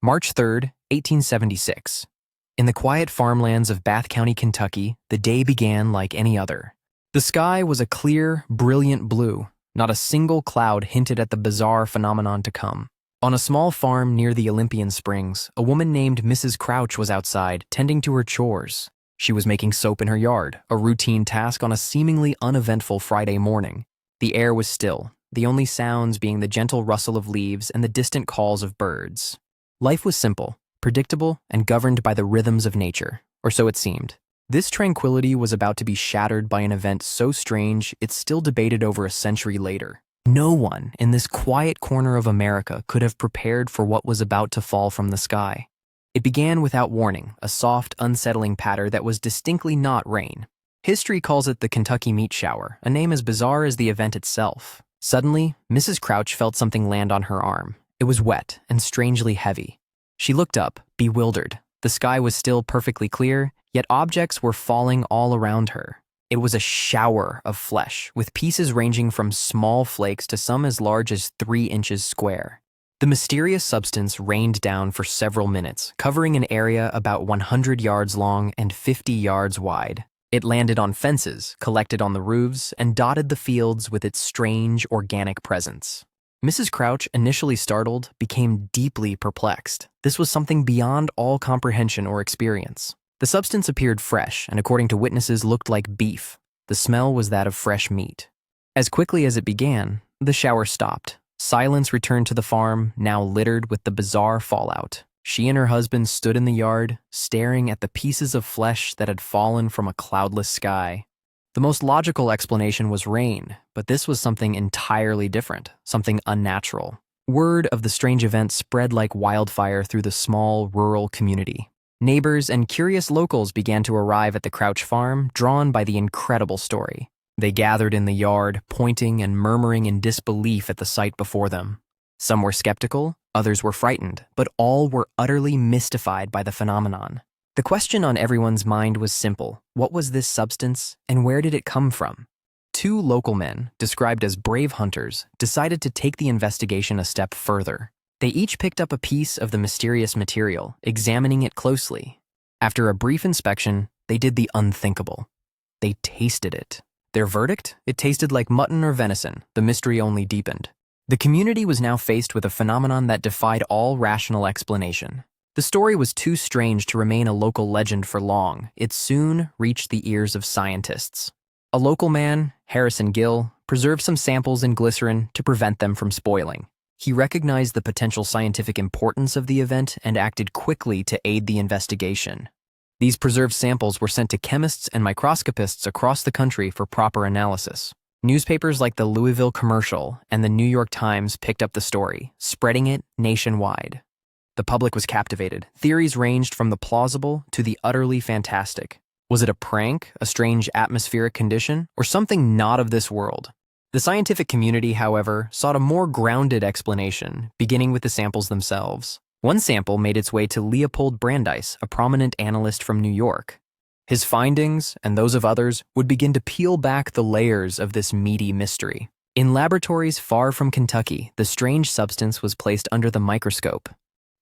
March 3rd, 1876. In the quiet farmlands of Bath County, Kentucky, the day began like any other. The sky was a clear, brilliant blue. Not a single cloud hinted at the bizarre phenomenon to come. On a small farm near the Olympian Springs, a woman named Mrs. Crouch was outside, tending to her chores. She was making soap in her yard, a routine task on a seemingly uneventful Friday morning. The air was still, the only sounds being the gentle rustle of leaves and the distant calls of birds. Life was simple, predictable, and governed by the rhythms of nature, or so it seemed. This tranquility was about to be shattered by an event so strange it's still debated over a century later. No one in this quiet corner of America could have prepared for what was about to fall from the sky. It began without warning, a soft, unsettling patter that was distinctly not rain. History calls it the Kentucky meat shower, a name as bizarre as the event itself. Suddenly, Mrs. Crouch felt something land on her arm. It was wet and strangely heavy. She looked up, bewildered. The sky was still perfectly clear, yet objects were falling all around her. It was a shower of flesh, with pieces ranging from small flakes to some as large as 3 inches square. The mysterious substance rained down for several minutes, covering an area about 100 yards long and 50 yards wide. It landed on fences, collected on the roofs, and dotted the fields with its strange, organic presence. Mrs. Crouch, initially startled, became deeply perplexed. This was something beyond all comprehension or experience. The substance appeared fresh and, according to witnesses, looked like beef. The smell was that of fresh meat. As quickly as it began, the shower stopped. Silence returned to the farm, now littered with the bizarre fallout. She and her husband stood in the yard, staring at the pieces of flesh that had fallen from a cloudless sky. The most logical explanation was rain, but this was something entirely different, something unnatural. Word of the strange event spread like wildfire through the small, rural community. Neighbors and curious locals began to arrive at the Crouch farm, drawn by the incredible story. They gathered in the yard, pointing and murmuring in disbelief at the sight before them. Some were skeptical, others were frightened, but all were utterly mystified by the phenomenon. The question on everyone's mind was simple. What was this substance, and where did it come from? 2 local men, described as brave hunters, decided to take the investigation a step further. They each picked up a piece of the mysterious material, examining it closely. After a brief inspection, they did the unthinkable. They tasted it. Their verdict? It tasted like mutton or venison. The mystery only deepened. The community was now faced with a phenomenon that defied all rational explanation. The story was too strange to remain a local legend for long. It soon reached the ears of scientists. A local man, Harrison Gill, preserved some samples in glycerin to prevent them from spoiling. He recognized the potential scientific importance of the event and acted quickly to aid the investigation. These preserved samples were sent to chemists and microscopists across the country for proper analysis. Newspapers like the Louisville Commercial and the New York Times picked up the story, spreading it nationwide. The public was captivated. Theories ranged from the plausible to the utterly fantastic. Was it a prank, a strange atmospheric condition, or something not of this world? The scientific community, however, sought a more grounded explanation, beginning with the samples themselves. One sample made its way to Leopold Brandeis, a prominent analyst from New York. His findings, and those of others, would begin to peel back the layers of this meaty mystery. In laboratories far from Kentucky, the strange substance was placed under the microscope.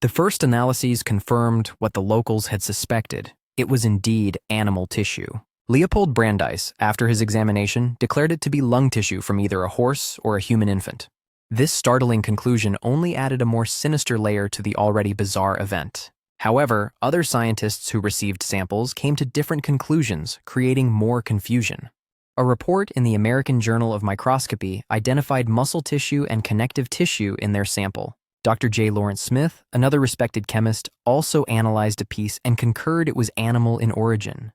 The first analyses confirmed what the locals had suspected. It was indeed animal tissue. Leopold Brandeis, after his examination, declared it to be lung tissue from either a horse or a human infant. This startling conclusion only added a more sinister layer to the already bizarre event. However, other scientists who received samples came to different conclusions, creating more confusion. A report in the American Journal of Microscopy identified muscle tissue and connective tissue in their sample. Dr. J. Lawrence Smith, another respected chemist, also analyzed a piece and concurred it was animal in origin.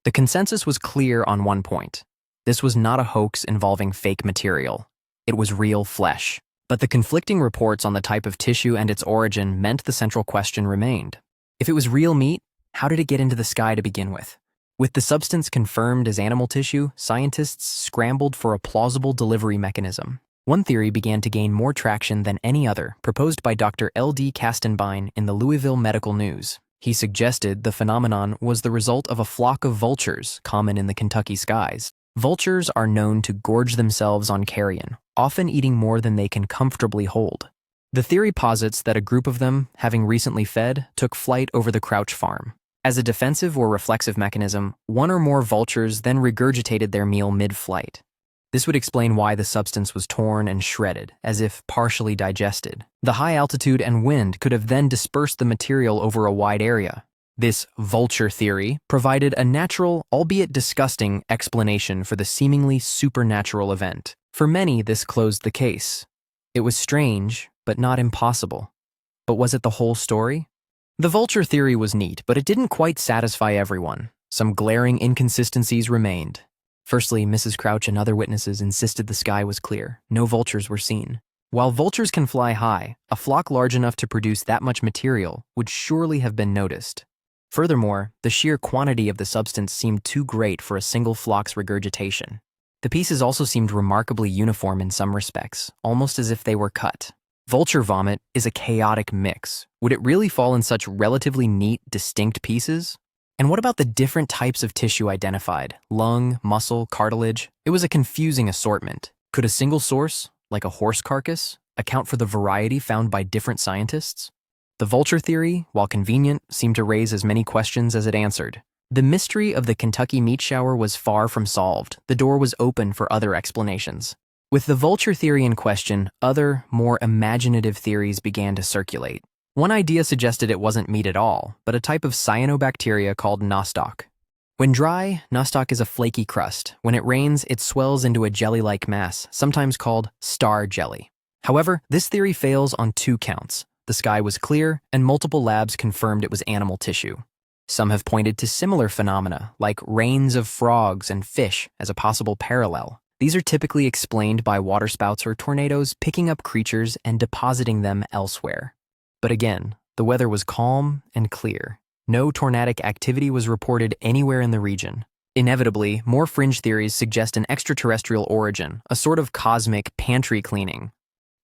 The consensus was clear on one point. This was not a hoax involving fake material. It was real flesh. But the conflicting reports on the type of tissue and its origin meant the central question remained. If it was real meat, how did it get into the sky to begin with? With the substance confirmed as animal tissue, scientists scrambled for a plausible delivery mechanism. One theory began to gain more traction than any other, proposed by Dr. L.D. Kastenbein in the Louisville Medical News. He suggested the phenomenon was the result of a flock of vultures common in the Kentucky skies. Vultures are known to gorge themselves on carrion, often eating more than they can comfortably hold. The theory posits that a group of them, having recently fed, took flight over the Crouch Farm. As a defensive or reflexive mechanism, one or more vultures then regurgitated their meal mid-flight. This would explain why the substance was torn and shredded, as if partially digested. The high altitude and wind could have then dispersed the material over a wide area. This vulture theory provided a natural, albeit disgusting, explanation for the seemingly supernatural event. For many, this closed the case. It was strange, but not impossible. But was it the whole story? The vulture theory was neat, but it didn't quite satisfy everyone. Some glaring inconsistencies remained. Firstly, Mrs. Crouch and other witnesses insisted the sky was clear. No vultures were seen. While vultures can fly high, a flock large enough to produce that much material would surely have been noticed. Furthermore, the sheer quantity of the substance seemed too great for a single flock's regurgitation. The pieces also seemed remarkably uniform in some respects, almost as if they were cut. Vulture vomit is a chaotic mix. Would it really fall in such relatively neat, distinct pieces? And what about the different types of tissue identified? Lung, muscle, cartilage? It was a confusing assortment. Could a single source, like a horse carcass, account for the variety found by different scientists? The vulture theory, while convenient, seemed to raise as many questions as it answered. The mystery of the Kentucky meat shower was far from solved. The door was open for other explanations. With the vulture theory in question, other, more imaginative theories began to circulate. One idea suggested it wasn't meat at all, but a type of cyanobacteria called nostoc. When dry, nostoc is a flaky crust. When it rains, it swells into a jelly-like mass, sometimes called star jelly. However, this theory fails on two counts. The sky was clear, and multiple labs confirmed it was animal tissue. Some have pointed to similar phenomena, like rains of frogs and fish, as a possible parallel. These are typically explained by waterspouts or tornadoes picking up creatures and depositing them elsewhere. But again, the weather was calm and clear. No tornadic activity was reported anywhere in the region. Inevitably, more fringe theories suggest an extraterrestrial origin, a sort of cosmic pantry cleaning.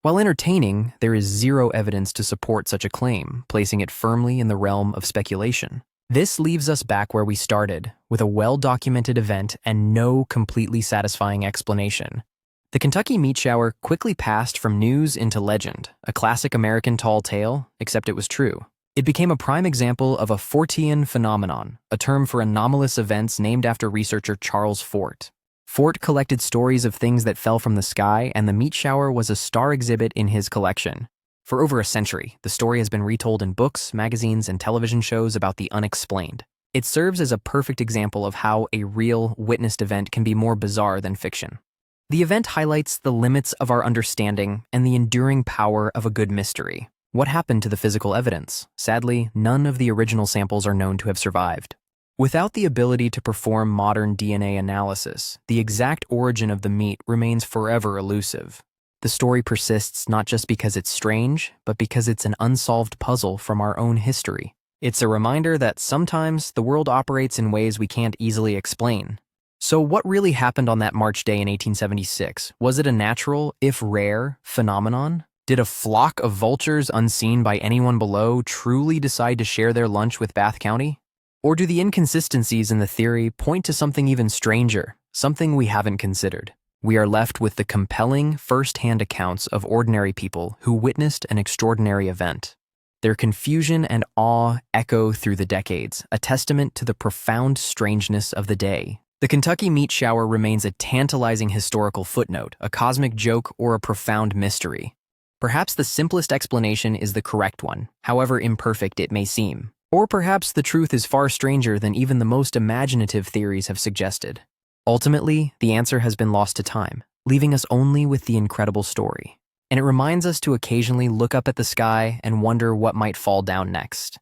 While entertaining, there is zero evidence to support such a claim, placing it firmly in the realm of speculation. This leaves us back where we started, with a well-documented event and no completely satisfying explanation. The Kentucky meat shower quickly passed from news into legend, a classic American tall tale, except it was true. It became a prime example of a fortean phenomenon, a term for anomalous events named after researcher Charles Fort. Fort collected stories of things that fell from the sky, and the meat shower was a star exhibit in his collection. For over a century, the story has been retold in books, magazines, and television shows about the unexplained. It serves as a perfect example of how a real, witnessed event can be more bizarre than fiction. The event highlights the limits of our understanding and the enduring power of a good mystery. What happened to the physical evidence? Sadly, none of the original samples are known to have survived. Without the ability to perform modern DNA analysis, the exact origin of the meat remains forever elusive. The story persists not just because it's strange, but because it's an unsolved puzzle from our own history. It's a reminder that sometimes the world operates in ways we can't easily explain. So what really happened on that March day in 1876? Was it a natural, if rare, phenomenon? Did a flock of vultures unseen by anyone below truly decide to share their lunch with Bath County? Or do the inconsistencies in the theory point to something even stranger, something we haven't considered? We are left with the compelling first-hand accounts of ordinary people who witnessed an extraordinary event. Their confusion and awe echo through the decades, a testament to the profound strangeness of the day. The Kentucky meat shower remains a tantalizing historical footnote, a cosmic joke, or a profound mystery. Perhaps the simplest explanation is the correct one, however imperfect it may seem. Or perhaps the truth is far stranger than even the most imaginative theories have suggested. Ultimately, the answer has been lost to time, leaving us only with the incredible story. And it reminds us to occasionally look up at the sky and wonder what might fall down next.